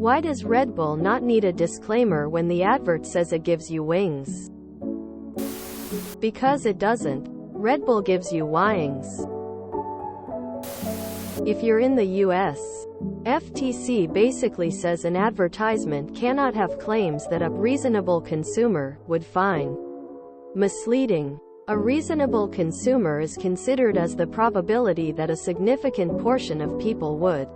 Why does Red Bull not need a disclaimer when the advert says it gives you wings? Because it doesn't. Red Bull gives you wings. If you're in the US, FTC basically says an advertisement cannot have claims that a reasonable consumer would find misleading. A reasonable consumer is considered as the probability that a significant portion of people would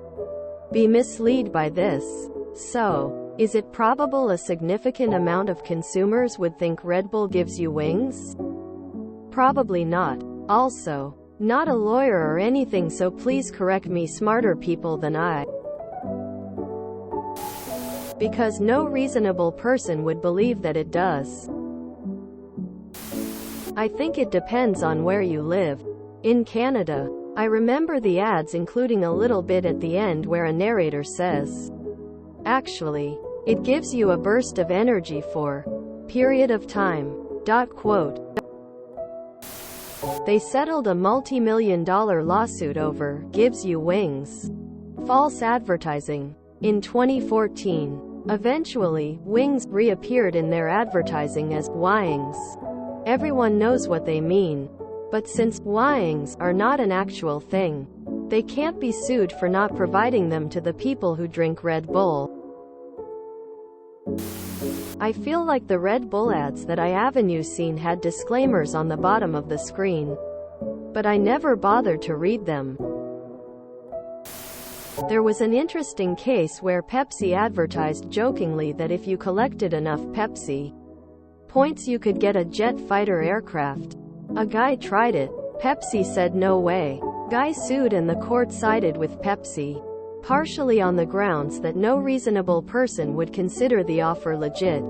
be misled by this. So, is it probable a significant amount of consumers would think Red Bull gives you wings? Probably not. Also, not a lawyer or anything, so please correct me, smarter people than I. Because no reasonable person would believe that it does. I think it depends on where you live. In Canada, I remember the ads including a little bit at the end where a narrator says, "Actually, it gives you a burst of energy for period of time." Quote. They settled a multi-million-dollar lawsuit over "gives you wings" false advertising in 2014. Eventually, wings reappeared in their advertising as wings. Everyone knows what they mean. But since wings are not an actual thing, they can't be sued for not providing them to the people who drink Red Bull. I feel like the Red Bull ads that I Avenue seen had disclaimers on the bottom of the screen, but I never bothered to read them. There was an interesting case where Pepsi advertised jokingly that if you collected enough Pepsi points you could get a jet fighter aircraft. A guy tried it. Pepsi said no way. Guy sued and the court sided with Pepsi, partially on the grounds that no reasonable person would consider the offer legit,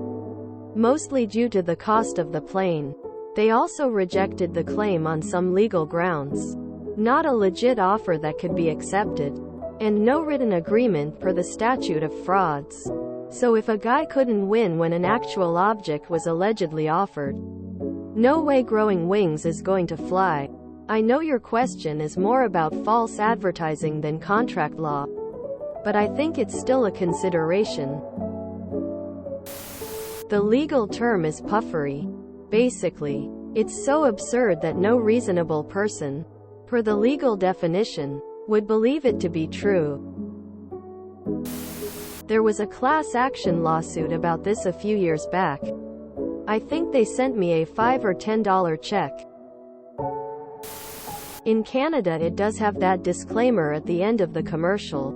mostly due to the cost of the plane. They also rejected the claim on some legal grounds, not a legit offer that could be accepted, and no written agreement per the statute of frauds. So if a guy couldn't win when an actual object was allegedly offered, no way growing wings is going to fly. I know your question is more about false advertising than contract law, but I think it's still a consideration. The legal term is puffery. Basically, it's so absurd that no reasonable person, per the legal definition, would believe it to be true. There was a class action lawsuit about this a few years back. I think they sent me a $5 or $10 check. In Canada it does have that disclaimer at the end of the commercial.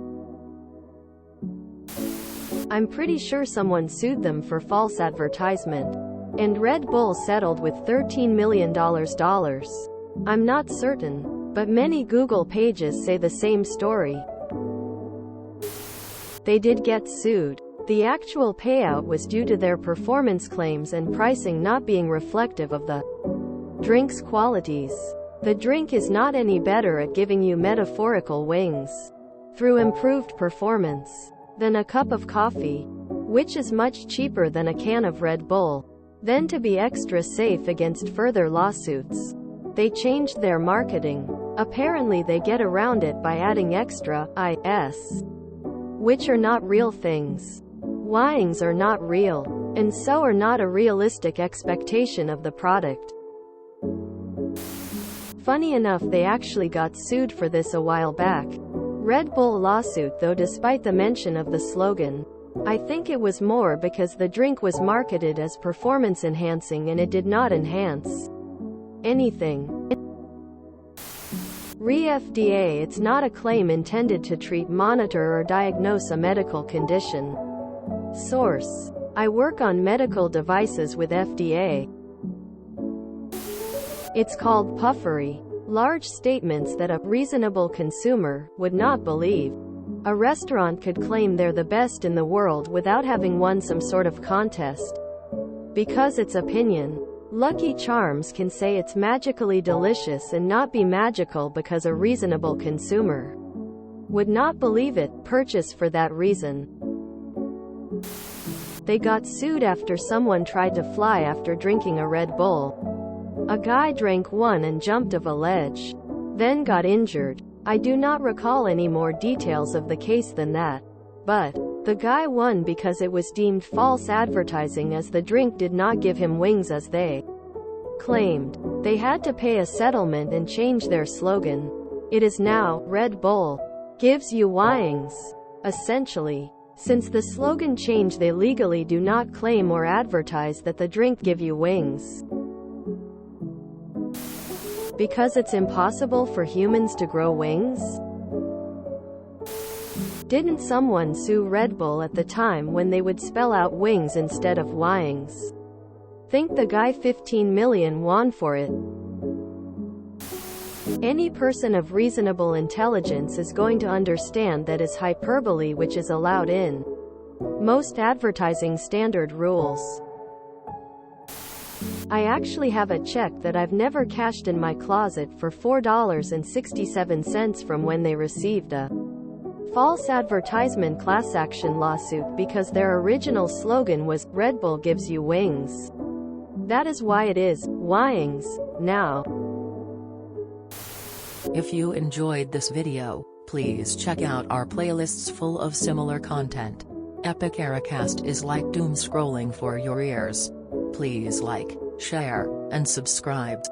I'm pretty sure someone sued them for false advertisement, and Red Bull settled with $13 million. I'm not certain, but many Google pages say the same story. They did get sued. The actual payout was due to their performance claims and pricing not being reflective of the drink's qualities. The drink is not any better at giving you metaphorical wings through improved performance than a cup of coffee, which is much cheaper than a can of Red Bull. Then, to be extra safe against further lawsuits, they changed their marketing. Apparently they get around it by adding extra "is", which are not real things. Wings are not real, and so are not a realistic expectation of the product. Funny enough, they actually got sued for this a while back. Red Bull lawsuit though, despite the mention of the slogan. I think it was more because the drink was marketed as performance enhancing and it did not enhance anything. Re-FDA, it's not a claim intended to treat, monitor or diagnose a medical condition. Source: I work on medical devices with FDA. It's called puffery. Large statements that a reasonable consumer would not believe. A restaurant could claim they're the best in the world without having won some sort of contest, because it's opinion. Lucky Charms can say it's magically delicious and not be magical because a reasonable consumer would not believe it, purchase for that reason. They got sued after someone tried to fly after drinking a Red Bull. A guy drank one and jumped off a ledge, then got injured. I do not recall any more details of the case than that, but The guy won because it was deemed false advertising, as the drink did not give him wings as they claimed. They had to pay a settlement and change their slogan. It is now, Red Bull gives you wings. Essentially, since the slogan change, they legally do not claim or advertise that the drink give you wings, because it's impossible for humans to grow wings. Didn't someone sue Red Bull at the time when they would spell out wings instead of wings? Think the guy 15 million won for it. Any person of reasonable intelligence is going to understand that is hyperbole, which is allowed in most advertising standard rules. I actually have a check that I've never cashed in my closet for $4.67 from when they received a false advertisement class action lawsuit because their original slogan was, Red Bull gives you wings. That is why it is, wings, now. If you enjoyed this video, please check out our playlists full of similar content. Epic Eracast is like doom scrolling for your ears. Please like, share, and subscribe.